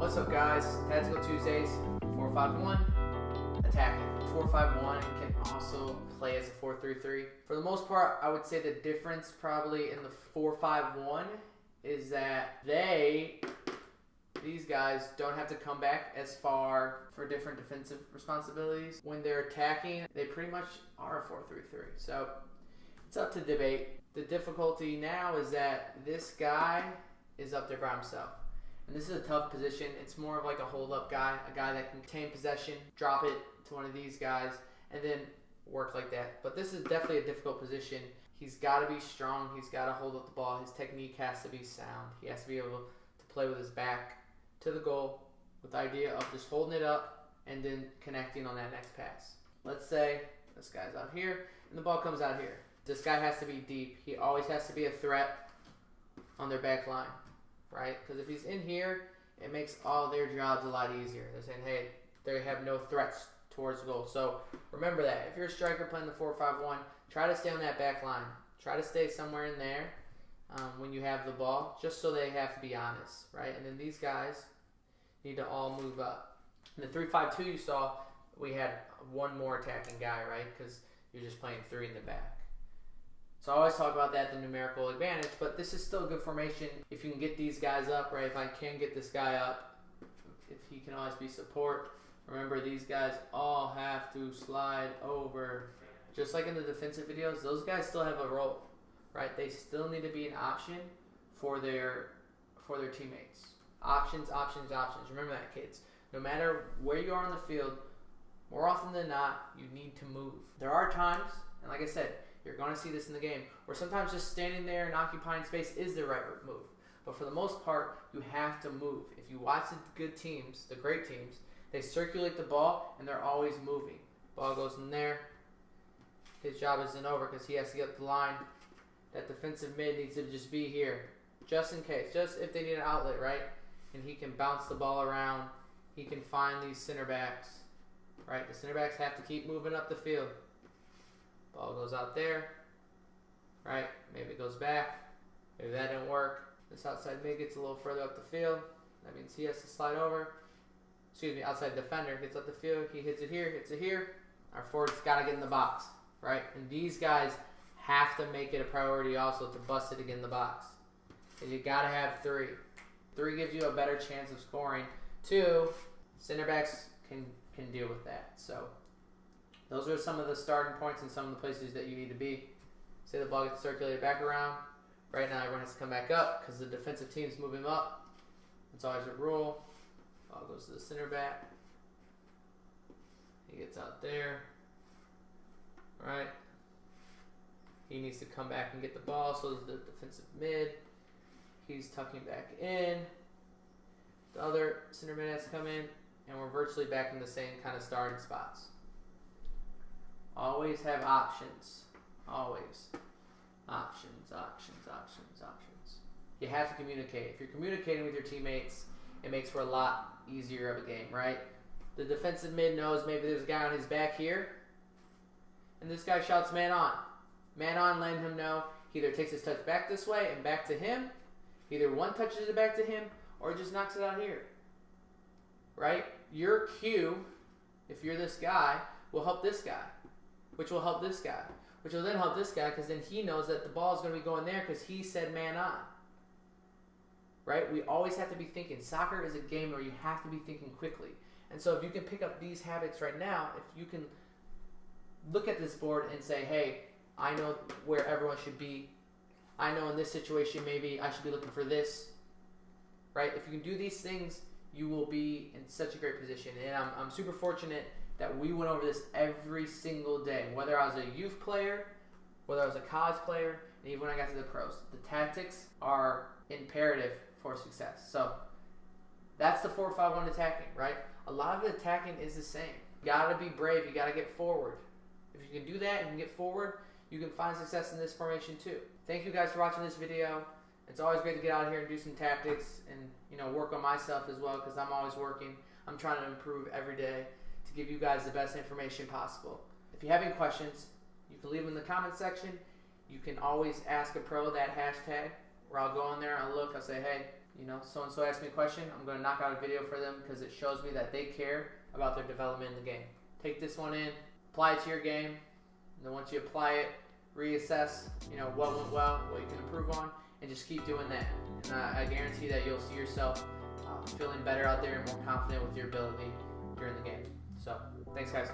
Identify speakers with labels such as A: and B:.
A: What's up, guys? Tactical Tuesdays, 4-5-1, attacking. 4-5-1 can also play as a 4-3-3. For the most part, I would say the difference probably in the 4-5-1 is that these guys don't have to come back as far for different defensive responsibilities. When they're attacking, they pretty much are a 4-3-3. So it's up to debate. The difficulty now is that this guy is up there by himself. And this is a tough position. It's more of like a hold-up guy, a guy that can retain possession, drop it to one of these guys, and then work like that. But this is definitely a difficult position. He's got to be strong. He's got to hold up the ball. His technique has to be sound. He has to be able to play with his back to the goal with the idea of just holding it up and then connecting on that next pass. Let's say this guy's out here and the ball comes out here. This guy has to be deep. He always has to be a threat on their back line, right? Because if he's in here, it makes all their jobs a lot easier. They're saying, hey, they have no threats towards the goal. So remember that. If you're a striker playing the 4-5-1, try to stay on that back line. Try to stay somewhere in there when you have the ball, just so they have to be honest, right? And then these guys need to all move up. In the 3-5-2 you saw, we had one more attacking guy, right? Because you're just playing three in the back. So I always talk about that, the numerical advantage, but this is still a good formation. If you can get these guys up, right? If I can get this guy up, if he can always be support. Remember, these guys all have to slide over. Just like in the defensive videos, those guys still have a role, right? They still need to be an option for their teammates. Options, options, options. Remember that, kids. No matter where you are on the field, more often than not, you need to move. There are times, and like I said, you're going to see this in the game, where sometimes just standing there and occupying space is the right move. But for the most part, you have to move. If you watch the good teams, the great teams, they circulate the ball and they're always moving. Ball goes in there. His job isn't over because he has to get up the line. That defensive mid needs to just be here, just in case, just if they need an outlet, right? And he can bounce the ball around. He can find these center backs, right? The center backs have to keep moving up the field. Ball goes out there, right? Maybe it goes back. Maybe that didn't work. This outside mid gets a little further up the field. That means he has to slide over. Excuse me, outside defender gets up the field. He hits it here. Our forward's got to get in the box, right? And these guys have to make it a priority also to bust it again in the box. And you got to have three. Three gives you a better chance of scoring. Two, center backs can deal with that. So those are some of the starting points and some of the places that you need to be. Say the ball gets circulated back around. Right now everyone has to come back up because the defensive team's moving up. It's always a rule. Ball goes to the center back. He gets out there. Right? He needs to come back and get the ball. So is the defensive mid. He's tucking back in. The other center mid has to come in. And we're virtually back in the same kind of starting spots. Always have options. Always. Options, options, options, options. You have to communicate. If you're communicating with your teammates, it makes for a lot easier of a game, right? The defensive mid knows maybe there's a guy on his back here, and this guy shouts man on. Man on, letting him know he either takes his touch back this way and back to him, either one touches it back to him, or just knocks it out here. Right? Your cue, if you're this guy, will help this guy, which will help this guy, which will then help this guy because then he knows that the ball is going to be going there because he said man on. Right? We always have to be thinking. Soccer is a game where you have to be thinking quickly. And so if you can pick up these habits right now, if you can look at this board and say, hey, I know where everyone should be. I know in this situation maybe I should be looking for this. Right? If you can do these things, you will be in such a great position. And I'm super fortunate that we went over this every single day. Whether I was a youth player, whether I was a college player, and even when I got to the pros. The tactics are imperative for success. So that's the 4-5-1 attacking, right? A lot of the attacking is the same. You gotta be brave, you gotta get forward. If you can do that and get forward, you can find success in this formation too. Thank you guys for watching this video. It's always great to get out here and do some tactics and work on myself as well because I'm always working. I'm trying to improve every day to give you guys the best information possible. If you have any questions, you can leave them in the comment section. You can always ask a pro that hashtag where I'll go in there, I'll look, I'll say, hey, so-and-so asked me a question, I'm going to knock out a video for them because it shows me that they care about their development in the game. Take this one in, apply it to your game, and then once you apply it, reassess, what went well, what you can improve on, and just keep doing that. And I guarantee that you'll see yourself feeling better out there and more confident with your ability during the game. So, thanks guys.